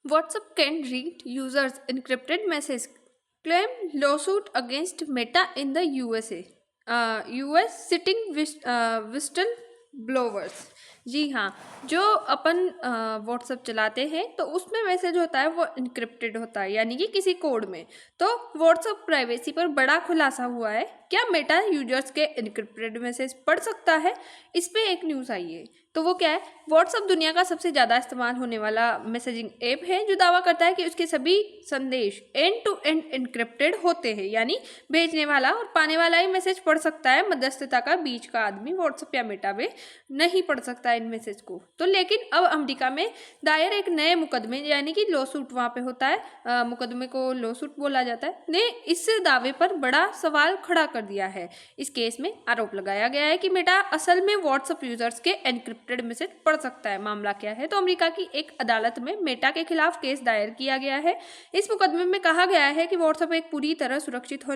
WhatsApp can read users' encrypted message. Claim lawsuit against Meta in the USA. US sitting whistle blowers. जी हाँ, जो अपन WhatsApp चलाते हैं तो उसमें मैसेज होता है वो इनक्रिप्टेड होता है, यानी कि किसी कोड में। तो व्हाट्सअप प्राइवेसी पर बड़ा खुलासा हुआ है। क्या मेटा यूजर्स के इनक्रिप्टेड मैसेज पढ़ सकता है? इस पे एक न्यूज़ आई है। तो वो क्या है, व्हाट्सअप दुनिया का सबसे ज़्यादा इस्तेमाल होने वाला मैसेजिंग ऐप है जो दावा करता है कि उसके सभी संदेश एंड टू एंड इनक्रिप्टेड होते हैं, यानी भेजने वाला और पाने वाला ही मैसेज पढ़ सकता है। मध्यस्थता का बीच का आदमी व्हाट्सअप या मेटा में नहीं पढ़ सकता इन मैसेज को। तो लेकिन अब अमेरिका में दायर एक नए मुकदमे, यानी कि लॉ सूट वहाँ पे होता है, मुकदमे को लॉ सूट बोला जाता है, ने इस दावे पर बड़ा सवाल खड़ा कर दिया है। इस केस में आरोप लगाया गया है कि मेटा असल में व्हाट्सएप यूजर्स के एनक्रिप्टेड मैसेज पढ़ सकता है। मामला क्या है, तो अमेरिका की एक अदालत में मेटा के खिलाफ केस दायर किया गया है। इस मुकदमे में कहा गया है कि व्हाट्सएप एक पूरी तरह सुरक्षित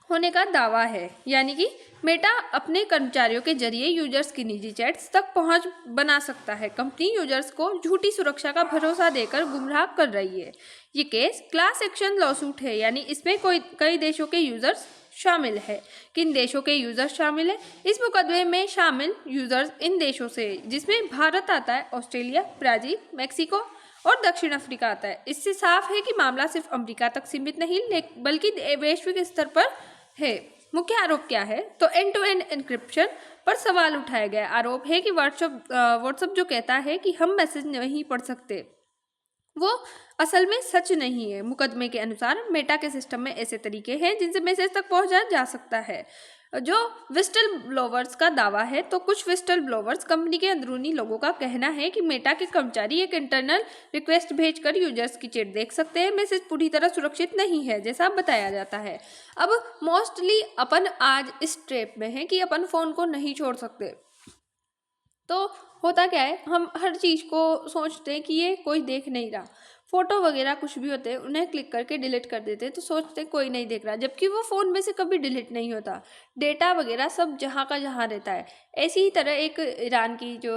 होने का दावा है, यानी कि मेटा अपने कर्मचारियों के जरिए यूजर्स की निजी चैट्स तक पहुंच बना सकता है। कंपनी यूजर्स को झूठी सुरक्षा का भरोसा देकर गुमराह कर रही है। ये केस क्लास एक्शन लॉसूट है, यानी इसमें कई देशों के यूजर्स शामिल है। किन देशों के यूजर्स शामिल है? इस मुकदमे में शामिल यूजर्स इन देशों से, जिसमें भारत आता है, ऑस्ट्रेलिया, ब्राजील, मैक्सिको और दक्षिण अफ्रीका आता है। इससे साफ है कि मामला सिर्फ अमेरिका तक सीमित नहीं बल्कि वैश्विक स्तर पर है। मुख्य आरोप क्या है, तो एंड टू एंड एन्क्रिप्शन पर सवाल उठाया गया। आरोप है कि व्हाट्सएप जो कहता है कि हम मैसेज नहीं पढ़ सकते, वो असल में सच नहीं है। मुकदमे के अनुसार मेटा के सिस्टम में ऐसे तरीके हैं जिनसे मैसेज तक पहुंचा जा सकता है। जो विस्टल ब्लोवर्स का दावा है, तो कुछ विस्टल ब्लोवर्स कंपनी के अंदरूनी लोगों का कहना है कि मेटा के कर्मचारी एक इंटरनल रिक्वेस्ट भेजकर यूजर्स की चैट देख सकते हैं। मैसेज पूरी तरह सुरक्षित नहीं है जैसा बताया जाता है। अब मोस्टली अपन आज इस ट्रैप में है कि अपन फोन को नहीं छोड़ सकते। तो होता क्या है, हम हर चीज़ को सोचते हैं कि ये कोई देख नहीं रहा। फोटो वगैरह कुछ भी होते हैं उन्हें क्लिक करके डिलीट कर देते हैं, तो सोचते हैं कोई नहीं देख रहा, जबकि वो फ़ोन में से कभी डिलीट नहीं होता। डेटा वगैरह सब जहाँ का जहाँ रहता है। ऐसी ही तरह एक ईरान की जो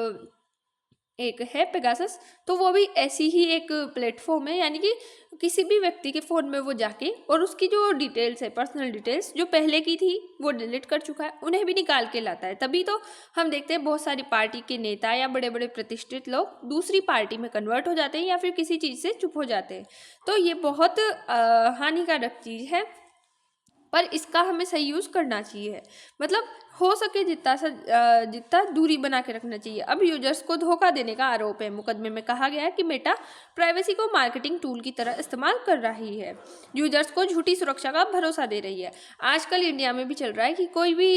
एक है पेगासस, तो वो भी ऐसी ही एक प्लेटफॉर्म है, यानी कि किसी भी व्यक्ति के फ़ोन में वो जाके और उसकी जो डिटेल्स है, पर्सनल डिटेल्स जो पहले की थी वो डिलीट कर चुका है, उन्हें भी निकाल के लाता है। तभी तो हम देखते हैं बहुत सारी पार्टी के नेता या बड़े बड़े प्रतिष्ठित लोग दूसरी पार्टी में कन्वर्ट हो जाते हैं या फिर किसी चीज़ से चुप हो जाते हैं। तो ये बहुत हानिकारक चीज़ है, पर इसका हमें सही यूज़ करना चाहिए। मतलब हो सके जितना दूरी बना के रखना चाहिए। अब यूजर्स को धोखा देने का आरोप है। मुकदमे में कहा गया है कि मेटा प्राइवेसी को मार्केटिंग टूल की तरह इस्तेमाल कर रही है, यूजर्स को झूठी सुरक्षा का भरोसा दे रही है। आजकल इंडिया में भी चल रहा है कि कोई भी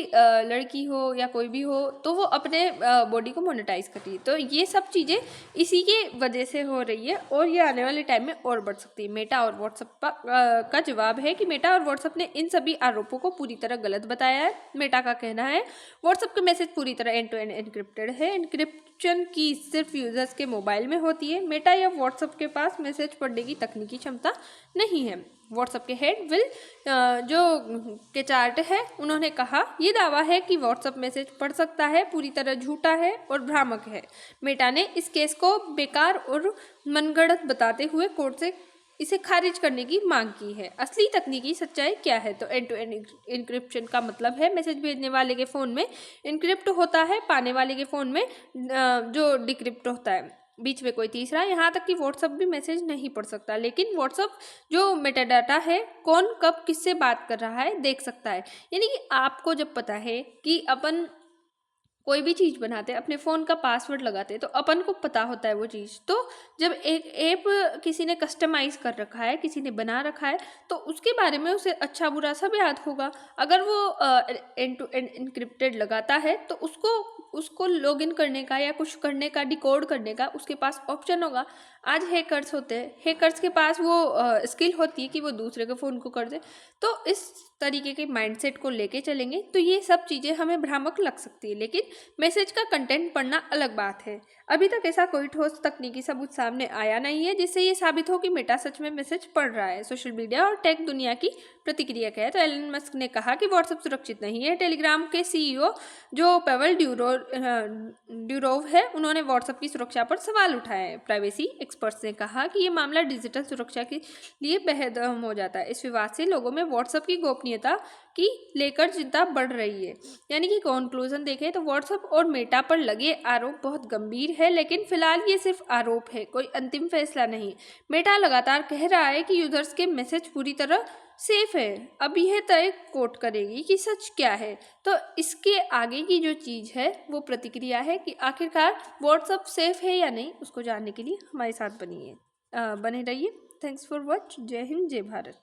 लड़की हो या कोई भी हो तो वो अपने बॉडी को मोनेटाइज कर रही है। तो ये सब चीज़ें इसी के वजह से हो रही है और ये आने वाले टाइम में और बढ़ सकती है। मेटा और व्हाट्सएप का जवाब है कि मेटा और व्हाट्सएप ने इन सभी आरोपों को पूरी तरह गलत बताया है। मेटा का कहना है व्हाट्सएप के मैसेज पूरी तरह एंड टू एंड एन्क्रिप्टेड है। एन्क्रिप्शन की सिर्फ यूजर्स के मोबाइल में होती है। मेटा या व्हाट्सएप के पास मैसेज पढ़ने की तकनीकी क्षमता नहीं है। व्हाट्सएप के हेड विल जो के चार्ट है, उन्होंने कहा यह दावा है कि व्हाट्सएप मैसेज पढ़ सकता है पूरी तरह झूठा है और भ्रामक है। मेटा ने इस केस को बेकार और मनगढ़ंत बताते हुए कोर्ट से इसे खारिज करने की मांग की है। असली तकनीकी सच्चाई क्या है, तो एंड टू एंड इनक्रिप्शन का मतलब है मैसेज भेजने वाले के फ़ोन में इनक्रिप्ट होता है, पाने वाले के फ़ोन में जो डिक्रिप्ट होता है, बीच में कोई तीसरा। यहाँ तक कि व्हाट्सअप भी मैसेज नहीं पढ़ सकता, लेकिन व्हाट्सअप जो मेटाडाटा है, कौन कब किससे बात कर रहा है देख सकता है। यानी कि आपको जब पता है कि अपन कोई भी चीज़ बनाते हैं, अपने फ़ोन का पासवर्ड लगाते हैं, तो अपन को पता होता है वो चीज़। तो जब एक ऐप किसी ने कस्टमाइज़ कर रखा है, किसी ने बना रखा है, तो उसके बारे में उसे अच्छा बुरा सब याद होगा। अगर वो एंड टू एंड इनक्रिप्टेड लगाता है तो उसको लॉगिन करने का या कुछ करने का, डिकोड करने का उसके पास ऑप्शन होगा। आज हैकर्स होते हैं, हैकर्स के पास वो स्किल होती है कि वो दूसरे के फ़ोन को कर दे। तो इस तरीके के माइंडसेट को लेके चलेंगे तो ये सब चीज़ें हमें भ्रामक लग सकती है, लेकिन मैसेज का कंटेंट पढ़ना अलग बात है। अभी तक ऐसा कोई ठोस तकनीकी सबूत सामने आया नहीं है जिससे ये साबित हो कि मेटा सच में मैसेज पढ़ रहा है। सोशल मीडिया और टेक दुनिया की प्रतिक्रिया क्या है, तो एलन मस्क ने कहा कि व्हाट्सएप सुरक्षित नहीं है। टेलीग्राम के सीईओ जो पेवल ड्यूरोव है, उन्होंने व्हाट्सएप की सुरक्षा पर सवाल उठाए हैं। प्राइवेसी एक्सपर्ट्स ने कहा कि ये मामला डिजिटल सुरक्षा के लिए बेहद अहम हो जाता है। इस विवाद से लोगों में व्हाट्सएप की गोपनीयता की लेकर चिंता बढ़ रही है। यानी कि कंक्लूजन देखें तो व्हाट्सएप और मेटा पर लगे आरोप बहुत गंभीर है, लेकिन फिलहाल ये सिर्फ आरोप है, कोई अंतिम फैसला नहीं। मेटा लगातार कह रहा है कि यूजर्स के मैसेज पूरी तरह सेफ है। अब यह तय कोर्ट करेगी कि सच क्या है। तो इसके आगे की जो चीज़ है वो प्रतिक्रिया है कि आखिरकार व्हाट्सएप सेफ है या नहीं। उसको जानने के लिए हमारे साथ बने रहिए। Thanks for watch. जय हिंद, जय भारत।